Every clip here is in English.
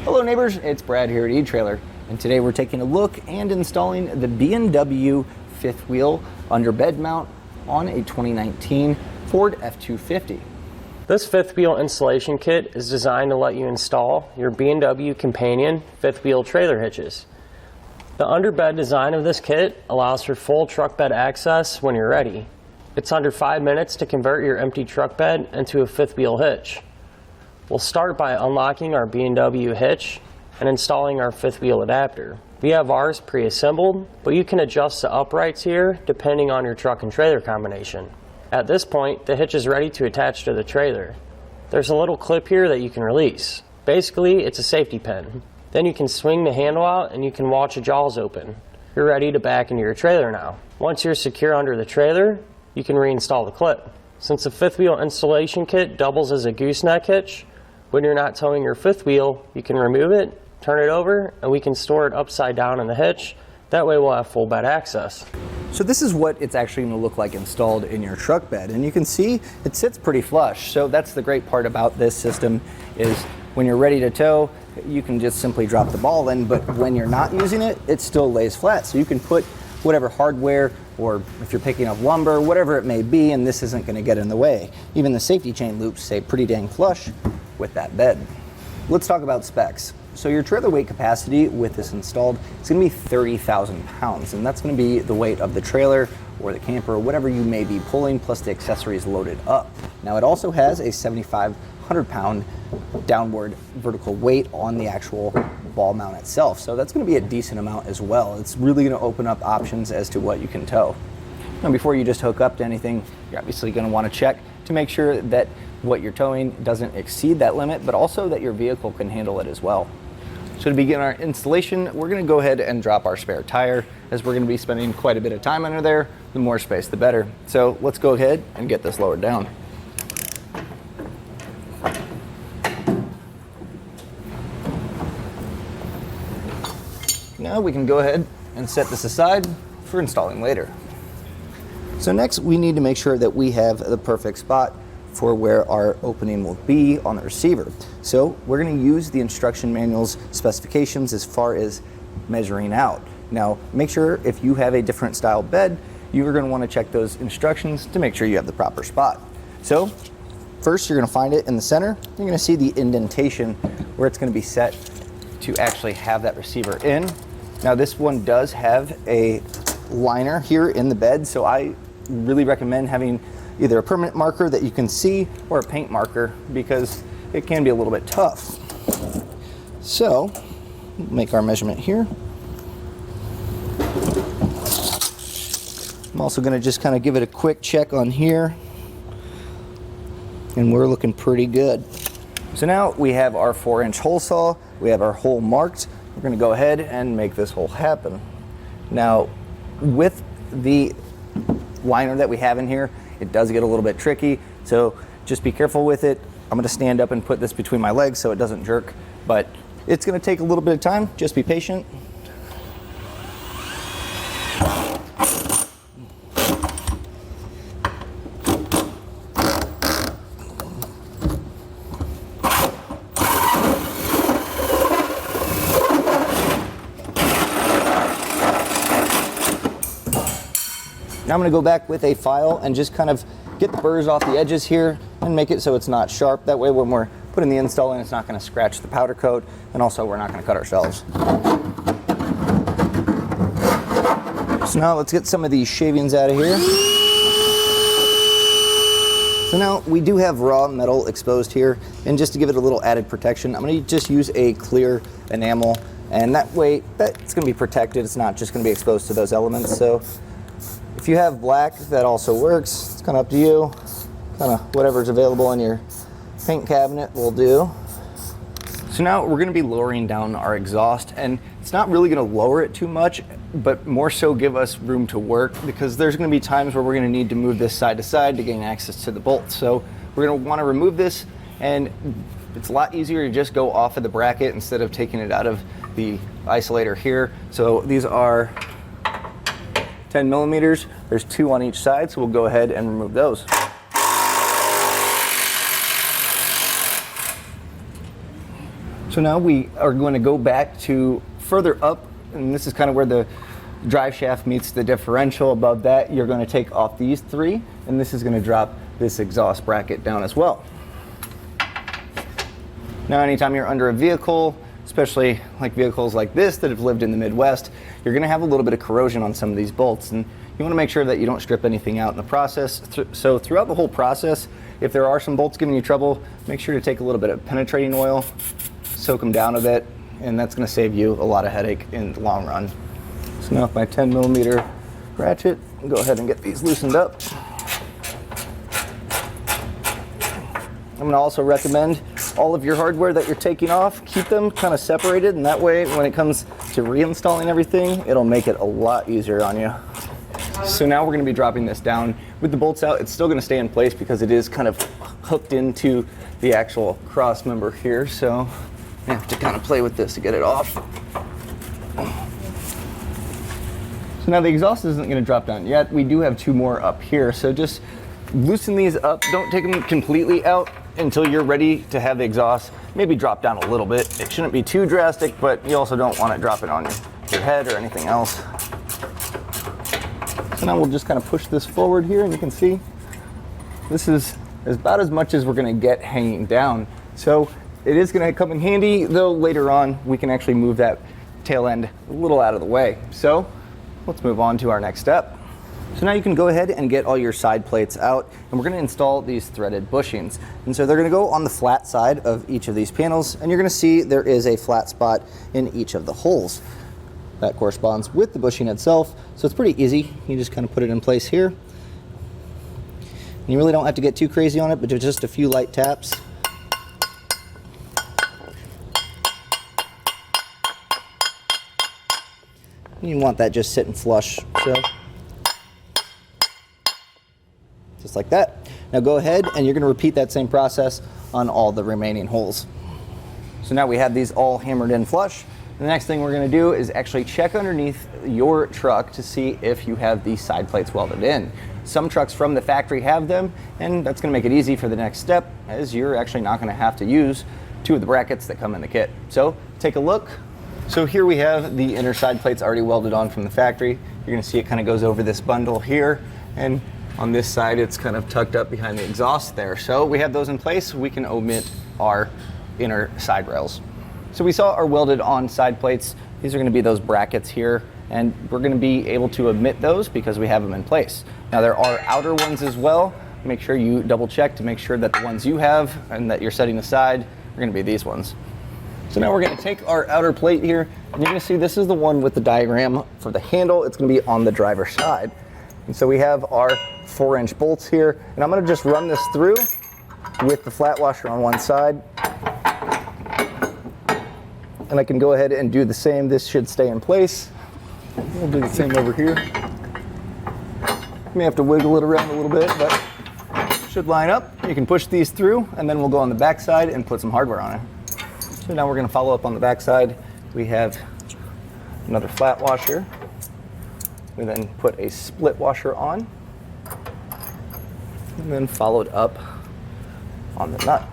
Hello neighbors, it's Brad here at Etrailer, and today we're taking a look and installing the B&W fifth wheel underbed mount on a 2019 Ford F-250. This fifth wheel installation kit is designed to let you install your B&W Companion fifth wheel trailer hitches. The underbed design of this kit allows for full truck bed access when you're ready. It's under 5 minutes to convert your empty truck bed into a fifth wheel hitch. We'll start by unlocking our B&W hitch and installing our fifth wheel adapter. We have ours pre-assembled, but you can adjust the uprights here depending on your truck and trailer combination. At this point, the hitch is ready to attach to the trailer. There's a little clip here that you can release. Basically, it's a safety pin. Then you can swing the handle out and you can watch the jaws open. You're ready to back into your trailer now. Once you're secure under the trailer, you can reinstall the clip. Since the fifth wheel installation kit doubles as a gooseneck hitch, when you're not towing your fifth wheel, you can remove it, turn it over, and we can store it upside down in the hitch. That way we'll have full bed access. So this is what it's actually going to look like installed in your truck bed, and you can see it sits pretty flush. So that's the great part about this system, is when you're ready to tow, you can just simply drop the ball in, but when you're not using it, it still lays flat. So you can put whatever hardware, or if you're picking up lumber, whatever it may be, and this isn't going to get in the way. Even the safety chain loops stay pretty dang flush with that bed. Let's talk about specs. So your trailer weight capacity with this installed is going to be 30,000 pounds, and that's going to be the weight of the trailer or the camper or whatever you may be pulling, plus the accessories loaded up. Now it also has a 7,500 pound downward vertical weight on the actual ball mount itself, so that's going to be a decent amount as well. It's really going to open up options as to what you can tow. Now before you just hook up to anything, you're obviously going to want to check to make sure that what you're towing doesn't exceed that limit, but also that your vehicle can handle it as well. So to begin our installation, we're going to go ahead and drop our spare tire, as we're going to be spending quite a bit of time under there. The more space, the better. So let's go ahead and get this lowered down. Now we can go ahead and set this aside for installing later. So next we need to make sure that we have the perfect spot for where our opening will be on the receiver. So we're going to use the instruction manual's specifications as far as measuring out. Now make sure if you have a different style bed, you are going to want to check those instructions to make sure you have the proper spot. So first you're going to find it in the center. You're going to see the indentation where it's going to be set to actually have that receiver in. Now this one does have a liner here in the bed, so I really recommend having either a permanent marker that you can see or a paint marker, because it can be a little bit tough. So make our measurement here. I'm also going to just kind of give it a quick check on here, and we're looking pretty good. So now we have our 4-inch hole saw, we have our hole marked. We're going to go ahead and make this hole happen. Now with the liner that we have in here, it does get a little bit tricky, so just be careful with it. I'm going to stand up and put this between my legs so it doesn't jerk, but it's going to take a little bit of time. Just be patient. Now I'm going to go back with a file and just kind of get the burrs off the edges here and make it so it's not sharp. That way when we're putting the install in, it's not going to scratch the powder coat, and also we're not going to cut ourselves. So now let's get some of these shavings out of here. So now we do have raw metal exposed here, and just to give it a little added protection, I'm going to just use a clear enamel, and that way that's going to be protected. It's not just going to be exposed to those elements. So if you have black, that also works. It's kind of up to you. Kind of whatever's available in your paint cabinet will do. So now we're going to be lowering down our exhaust, and it's not really going to lower it too much, but more so give us room to work, because there's going to be times where we're going to need to move this side to side to gain access to the bolts. So we're going to want to remove this, and it's a lot easier to just go off of the bracket instead of taking it out of the isolator here. So these are 10 millimeters. There's 2 on each side, so we'll go ahead and remove those. So now we are going to go back to further up, and this is kind of where the drive shaft meets the differential. Above that, you're going to take off these three, and this is going to drop this exhaust bracket down as well. Now, anytime you're under a vehicle, especially like vehicles like this that have lived in the Midwest, you're going to have a little bit of corrosion on some of these bolts, and you want to make sure that you don't strip anything out in the process. So throughout the whole process, if there are some bolts giving you trouble, make sure to take a little bit of penetrating oil, soak them down a bit, and that's going to save you a lot of headache in the long run. So now with my 10mm ratchet, I'll go ahead and get these loosened up. I'm going to also recommend all of your hardware that you're taking off, keep them kind of separated, and that way when it comes to reinstalling everything, it'll make it a lot easier on you. So now we're going to be dropping this down. With the bolts out, it's still going to stay in place because it is kind of hooked into the actual cross member here, so I have to kind of play with this to get it off. So now the exhaust isn't going to drop down yet. We do have two more up here, so just loosen these up. Don't take them completely out until you're ready to have the exhaust maybe drop down a little bit. It shouldn't be too drastic, but you also don't want it dropping on your head or anything else. So now we'll just kind of push this forward here, and you can see this is about as much as we're going to get hanging down. So it is going to come in handy, though later on we can actually move that tail end a little out of the way. So let's move on to our next step. So now you can go ahead and get all your side plates out, and we're going to install these threaded bushings. And so they're going to go on the flat side of each of these panels, and you're going to see there is a flat spot in each of the holes. That corresponds with the bushing itself, so it's pretty easy. You just kind of put it in place here. And you really don't have to get too crazy on it, but just a few light taps. You want that just sitting flush, so just like that. Now go ahead and you're going to repeat that same process on all the remaining holes. So now we have these all hammered in flush. The next thing we're going to do is actually check underneath your truck to see if you have these side plates welded in. Some trucks from the factory have them, and that's going to make it easy for the next step, as you're actually not going to have to use two of the brackets that come in the kit. So take a look. So here we have the inner side plates already welded on from the factory. You're going to see it kind of goes over this bundle here, and on this side it's kind of tucked up behind the exhaust there. So we have those in place. We can omit our inner side rails. So we saw our welded on side plates. These are going to be those brackets here, and we're going to be able to omit those because we have them in place. Now there are outer ones as well. Make sure you double check to make sure that the ones you have and that you're setting aside are going to be these ones. So now we're going to take our outer plate here, and you're going to see this is the one with the diagram for the handle. It's going to be on the driver's side. And so we have our 4-inch bolts here, and I'm going to just run this through with the flat washer on one side. And I can go ahead and do the same. This should stay in place. We'll do the same over here. May have to wiggle it around a little bit, but it should line up. You can push these through, and then we'll go on the back side and put some hardware on it. So now we're going to follow up on the back side. We have another flat washer. We then put a split washer on, and then followed up on the nut.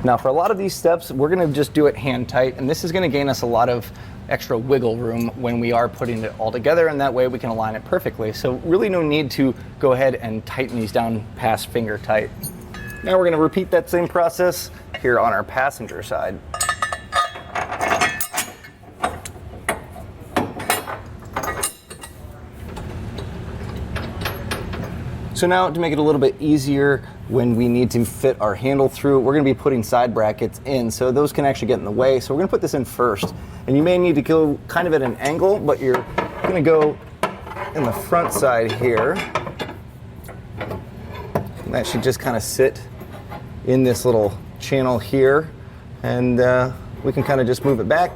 Now for a lot of these steps, we're going to just do it hand tight, and this is going to gain us a lot of extra wiggle room when we are putting it all together, and that way we can align it perfectly. So really no need to go ahead and tighten these down past finger tight. Now we're going to repeat that same process here on our passenger side. So now to make it a little bit easier when we need to fit our handle through, we're going to be putting side brackets in, so those can actually get in the way. So we're going to put this in first, and you may need to go kind of at an angle, but you're going to go in the front side here. And that should just kind of sit in this little channel here, and we can kind of just move it back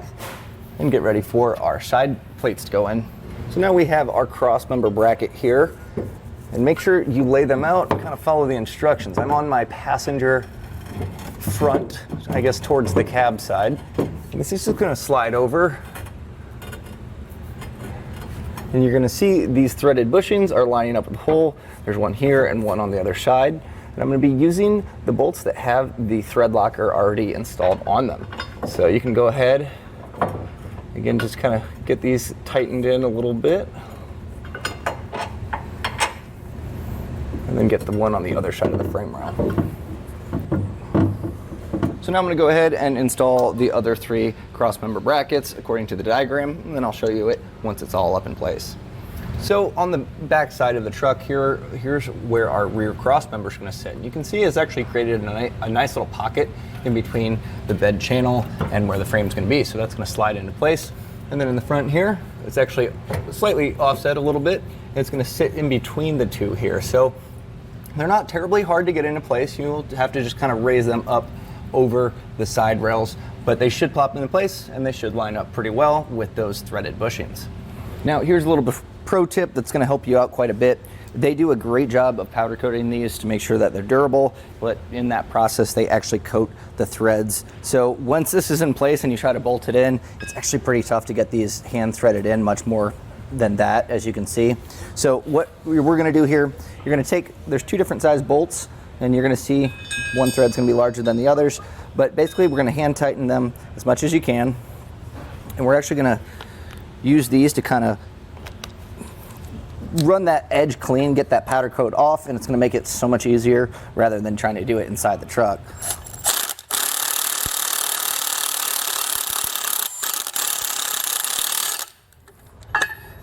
and get ready for our side plates to go in. So now we have our cross member bracket here. And make sure you lay them out and kind of follow the instructions. I'm on my passenger front, I guess towards the cab side. And this is just going to slide over. And you're going to see these threaded bushings are lining up with the hole. There's one here and one on the other side. And I'm going to be using the bolts that have the thread locker already installed on them. So you can go ahead, again, just kind of get these tightened in a little bit. And then get the one on the other side of the frame rail. So now I'm going to go ahead and install the other 3 cross-member brackets according to the diagram, and then I'll show you it once it's all up in place. So on the back side of the truck here's where our rear cross member is going to sit. You can see it's actually created a nice little pocket in between the bed channel and where the frame's going to be. So that's going to slide into place. And then in the front here, it's actually slightly offset a little bit. And it's going to sit in between the 2 here. So they're not terribly hard to get into place. You'll have to just kind of raise them up over the side rails, but they should plop into place and they should line up pretty well with those threaded bushings. Now here's a little pro tip that's going to help you out quite a bit. They do a great job of powder coating these to make sure that they're durable, but in that process they actually coat the threads. So once this is in place and you try to bolt it in, it's actually pretty tough to get these hand threaded in, much more than that, as you can see. So what we're going to do here, you're going to take, there's 2 different size bolts, and you're going to see one thread's going to be larger than the others, but basically we're going to hand tighten them as much as you can, and we're actually going to use these to kind of run that edge clean, get that powder coat off, and it's going to make it so much easier rather than trying to do it inside the truck.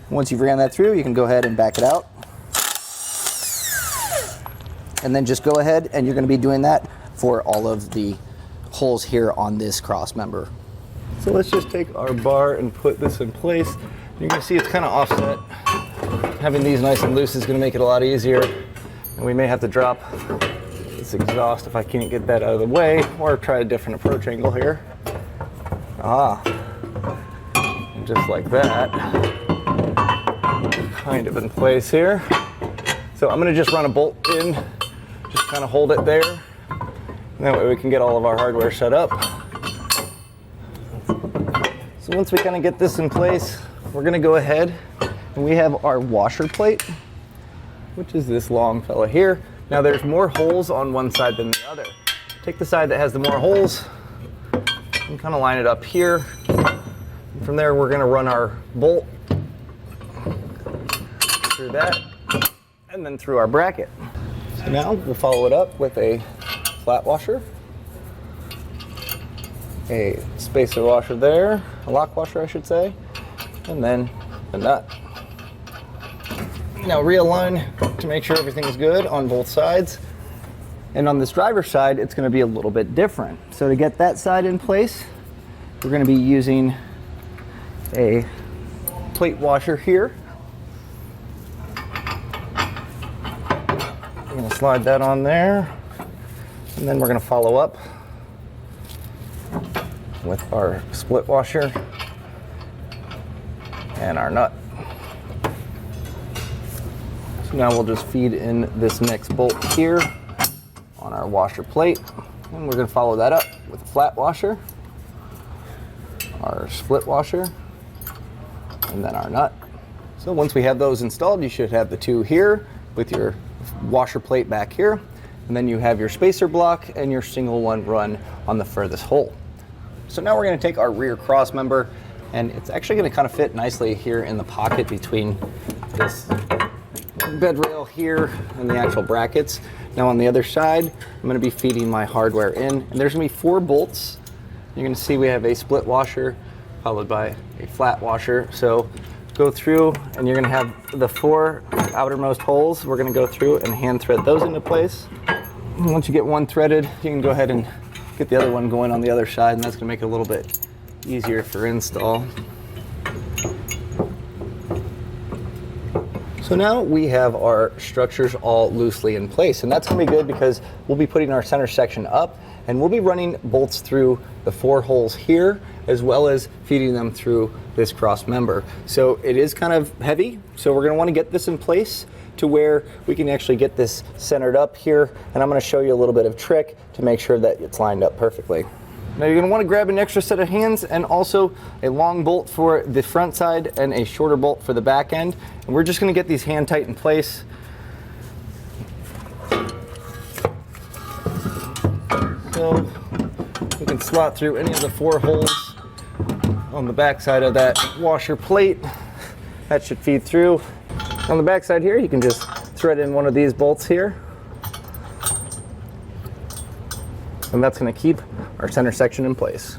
Once you've ran that through, you can go ahead and back it out. And then just go ahead and you're going to be doing that for all of the holes here on this cross member. So let's just take our bar and put this in place. You can see it's kind of offset. Having these nice and loose is going to make it a lot easier. And we may have to drop this exhaust if I can't get that out of the way, or try a different approach angle here. And just like that. Kind of in place here. So I'm going to just run a bolt in, just kind of hold it there. And that way we can get all of our hardware set up. So once we kind of get this in place, we're going to go ahead and we have our washer plate, which is this long fella here. Now there's more holes on one side than the other. Take the side that has the more holes and kind of line it up here. And from there we're going to run our bolt through that and then through our bracket. So now we'll follow it up with a flat washer, a spacer washer there, a lock washer I should say, and then a nut. Now realign to make sure everything's good on both sides. And on this driver's side, it's going to be a little bit different. So to get that side in place, we're going to be using a plate washer here. We're going to slide that on there, and then we're going to follow up with our split washer and our nut. So now we'll just feed in this next bolt here on our washer plate, and we're going to follow that up with a flat washer, our split washer, and then our nut. So once we have those installed, you should have the two here with your washer plate back here, and then you have your spacer block and your single one run on the furthest hole. So now we're going to take our rear cross member, and it's actually going to kind of fit nicely here in the pocket between this bed rail here and the actual brackets. Now on the other side, I'm going to be feeding my hardware in, and there's going to be 4 bolts. You're going to see we have a split washer followed by a flat washer. So go through, and you're going to have the 4 outermost holes. We're going to go through and hand thread those into place. And once you get one threaded, you can go ahead and get the other one going on the other side, and that's going to make it a little bit easier for install. So now we have our structures all loosely in place, and that's going to be good because we'll be putting our center section up, and we'll be running bolts through the 4 holes here as well as feeding them through this cross member. So it is kind of heavy, so we're going to want to get this in place to where we can actually get this centered up here, and I'm going to show you a little bit of trick to make sure that it's lined up perfectly. Now you're going to want to grab an extra set of hands and also a long bolt for the front side and a shorter bolt for the back end, and we're just going to get these hand tight in place. So we can slot through any of the 4 holes on the back side of that washer plate. That should feed through. On the back side here, you can just thread in one of these bolts here. And that's going to keep our center section in place.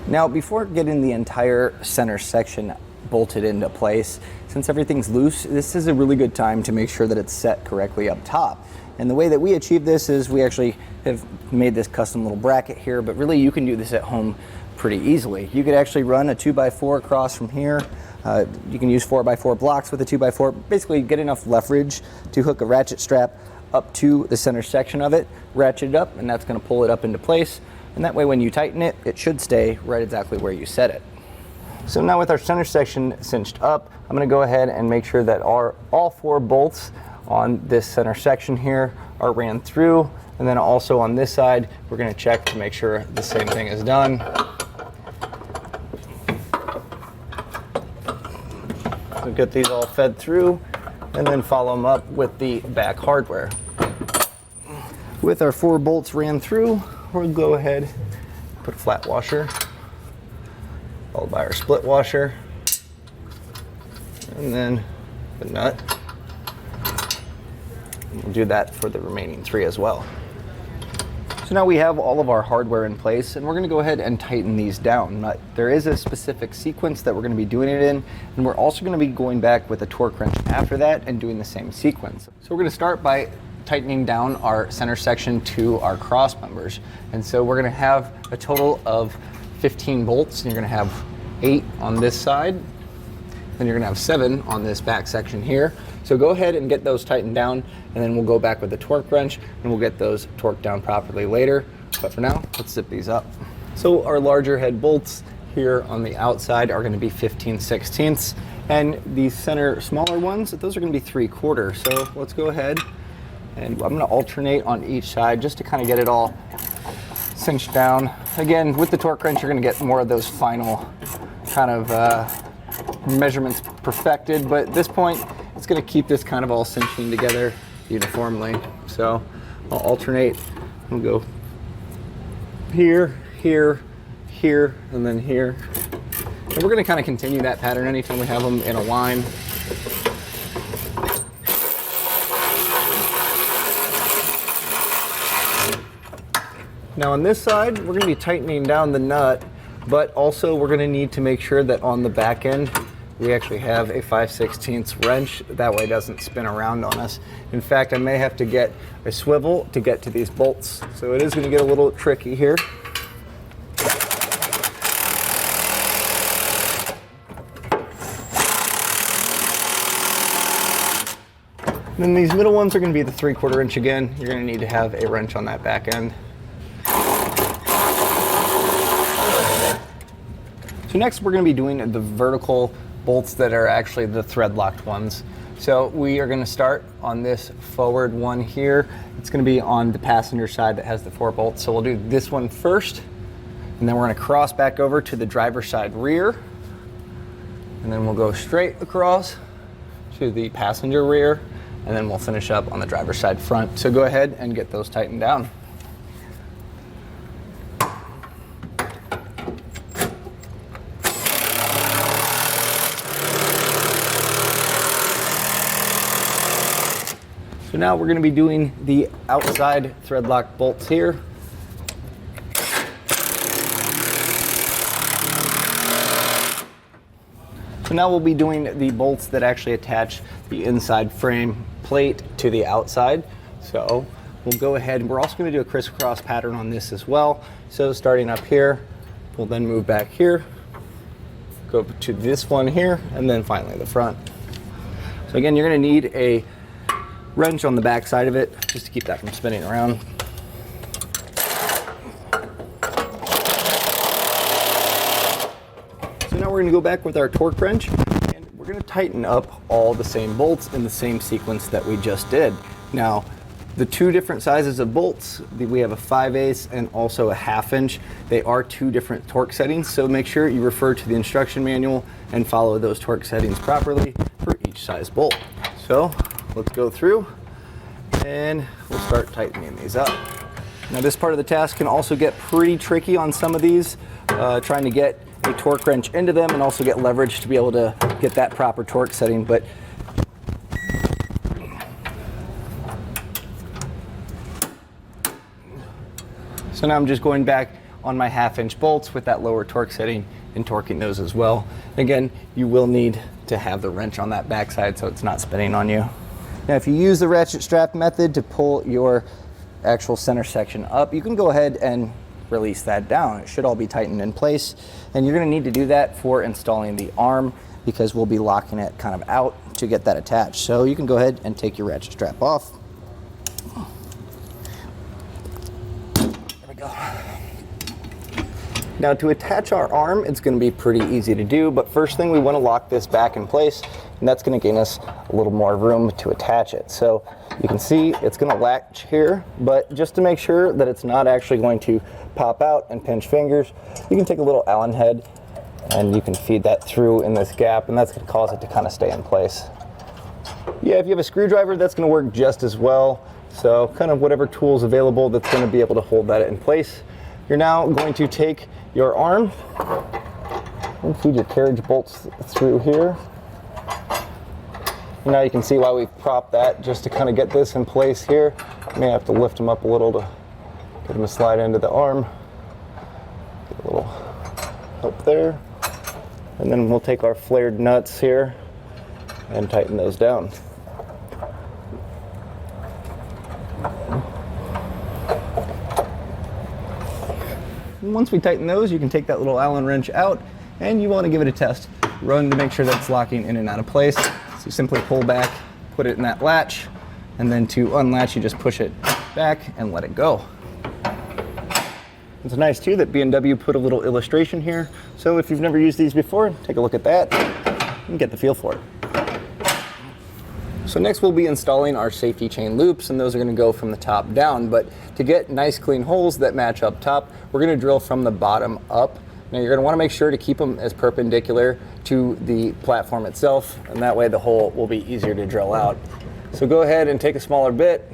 Now, before getting the entire center section bolted into place, since everything's loose, this is a really good time to make sure that it's set correctly up top. And the way that we achieve this is we actually have made this custom little bracket here, but really you can do this at home pretty easily. You could actually run a 2x4 across from here. You can use 4x4 blocks with a 2x4. Basically get enough leverage to hook a ratchet strap up to the center section of it, ratchet it up, and that's going to pull it up into place. And that way when you tighten it, it should stay right exactly where you set it. So now with our center section cinched up, I'm going to go ahead and make sure that all 4 bolts on this center section here are ran through. And then also on this side, we're going to check to make sure the same thing is done. So get these all fed through and then follow them up with the back hardware. With our 4 bolts ran through, we'll go ahead, put a flat washer, followed by our split washer, and then the nut. And we'll do that for the remaining 3 as well. So now we have all of our hardware in place, and we're going to go ahead and tighten these down. There is a specific sequence that we're going to be doing it in, and we're also going to be going back with a torque wrench after that and doing the same sequence. So we're going to start by tightening down our center section to our cross members. And so we're going to have a total of 15 bolts, and you're going to have 8 on this side, then you're going to have 7 on this back section here. So go ahead and get those tightened down, and then we'll go back with the torque wrench and we'll get those torqued down properly later. But for now, let's zip these up. So our larger head bolts here on the outside are going to be 15/16, and the center smaller ones, those are going to be 3/4. So let's go ahead and I'm going to alternate on each side just to kind of get it all cinched down. Again, with the torque wrench, you're going to get more of those final kind of measurements perfected, but at this point, it's going to keep this kind of all cinching together uniformly. So I'll alternate. We'll go here, here, here, and then here. And we're going to kind of continue that pattern anytime we have them in a line. Now on this side, we're going to be tightening down the nut, but also we're going to need to make sure that on the back end, we actually have a 5/16 wrench. That way it doesn't spin around on us. In fact, I may have to get a swivel to get to these bolts. So it is going to get a little tricky here. And then these middle ones are going to be the 3/4 inch again. You're going to need to have a wrench on that back end. So next we're going to be doing the vertical bolts that are actually the thread locked ones. So we are going to start on this forward one here. It's going to be on the passenger side that has the 4 bolts. So we'll do this one first, and then we're going to cross back over to the driver's side rear, and then we'll go straight across to the passenger rear, and then we'll finish up on the driver's side front. So go ahead and get those tightened down. So now we're going to be doing the outside thread lock bolts here. So now we'll be doing the bolts that actually attach the inside frame plate to the outside. So we'll go ahead, and we're also going to do a crisscross pattern on this as well. So starting up here, we'll then move back here, go to this one here, and then finally the front. So again, you're going to need a wrench on the back side of it just to keep that from spinning around. So now we're going to go back with our torque wrench, and we're going to tighten up all the same bolts in the same sequence that we just did. Now, the 2 different sizes of bolts, we have a 5/8 and also a 1/2 inch. They are 2 different torque settings, so make sure you refer to the instruction manual and follow those torque settings properly for each size bolt. So let's go through and we'll start tightening these up. Now this part of the task can also get pretty tricky on some of these, trying to get a torque wrench into them and also get leverage to be able to get that proper torque setting. But so now I'm just going back on my 1/2-inch bolts with that lower torque setting and torquing those as well. Again, you will need to have the wrench on that backside so it's not spinning on you. Now if you use the ratchet strap method to pull your actual center section up, you can go ahead and release that down. It should all be tightened in place, and you're going to need to do that for installing the arm because we'll be locking it kind of out to get that attached. So you can go ahead and take your ratchet strap off. There we go. Now to attach our arm, it's going to be pretty easy to do, but first thing we want to lock this back in place, and that's going to gain us a little more room to attach it. So you can see it's going to latch here, but just to make sure that it's not actually going to pop out and pinch fingers, you can take a little Allen head and you can feed that through in this gap, and that's going to cause it to kind of stay in place. Yeah, if you have a screwdriver, that's going to work just as well. So kind of whatever tool's available that's going to be able to hold that in place. You're now going to take your arm and feed your carriage bolts through here. And now you can see why we've propped that, just to kind of get this in place here. You may have to lift them up a little to get them to slide into the arm. Get a little help there. And then we'll take our flared nuts here and tighten those down. And once we tighten those, you can take that little Allen wrench out and you want to give it a test. Run to make sure that's locking in and out of place. So you simply pull back, put it in that latch, and then to unlatch, you just push it back and let it go. It's nice too that B&W put a little illustration here. So if you've never used these before, take a look at that and get the feel for it. So next we'll be installing our safety chain loops, and those are going to go from the top down. But to get nice clean holes that match up top, we're going to drill from the bottom up. Now you're going to want to make sure to keep them as perpendicular to the platform itself, and that way the hole will be easier to drill out. So go ahead and take a smaller bit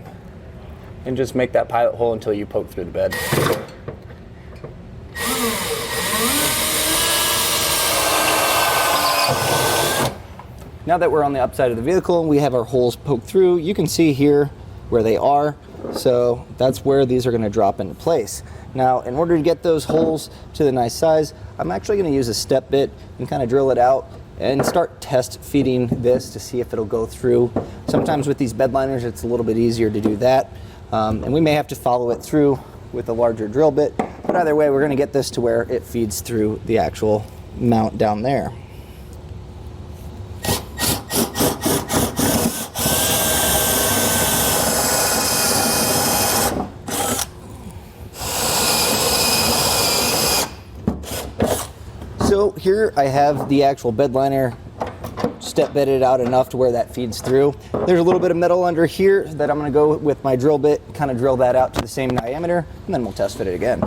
and just make that pilot hole until you poke through the bed. Now that we're on the upside of the vehicle and we have our holes poked through, you can see here where they are. So that's where these are going to drop into place. Now, in order to get those holes to the nice size, I'm actually going to use a step bit and kind of drill it out and start test feeding this to see if it'll go through. Sometimes with these bed liners, it's a little bit easier to do that. And we may have to follow it through with a larger drill bit. But either way, we're going to get this to where it feeds through the actual mount down there. So here I have the actual bed liner step bedded out enough to where that feeds through. There's a little bit of metal under here that I'm going to go with my drill bit, kind of drill that out to the same diameter, and then we'll test fit it again.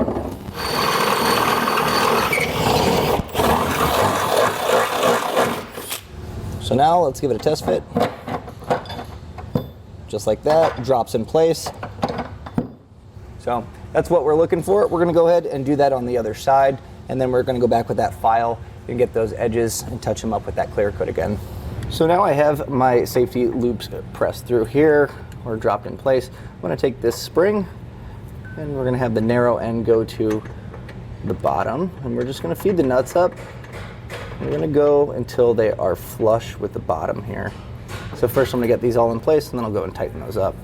So now let's give it a test fit. Just like that, drops in place. So that's what we're looking for. We're going to go ahead and do that on the other side. And then we're going to go back with that file and get those edges and touch them up with that clear coat again. So now I have my safety loops pressed through here or dropped in place. I'm going to take this spring and we're going to have the narrow end go to the bottom, and we're just going to feed the nuts up. We're going to go until they are flush with the bottom here. So first I'm going to get these all in place, and then I'll go and tighten those up.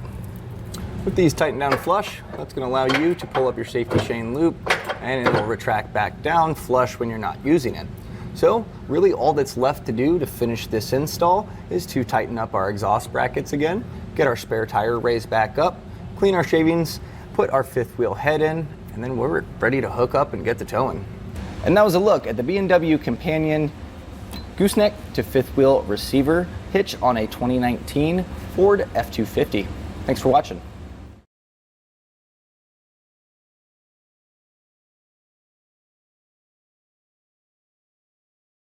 With these tightened down flush, that's going to allow you to pull up your safety chain loop, and it will retract back down flush when you're not using it. So really all that's left to do to finish this install is to tighten up our exhaust brackets again, get our spare tire raised back up, clean our shavings, put our fifth wheel head in, and then we're ready to hook up and get to towing. And that was a look at the B&W Companion gooseneck to fifth wheel receiver hitch on a 2019 Ford F-250. Thanks for watching.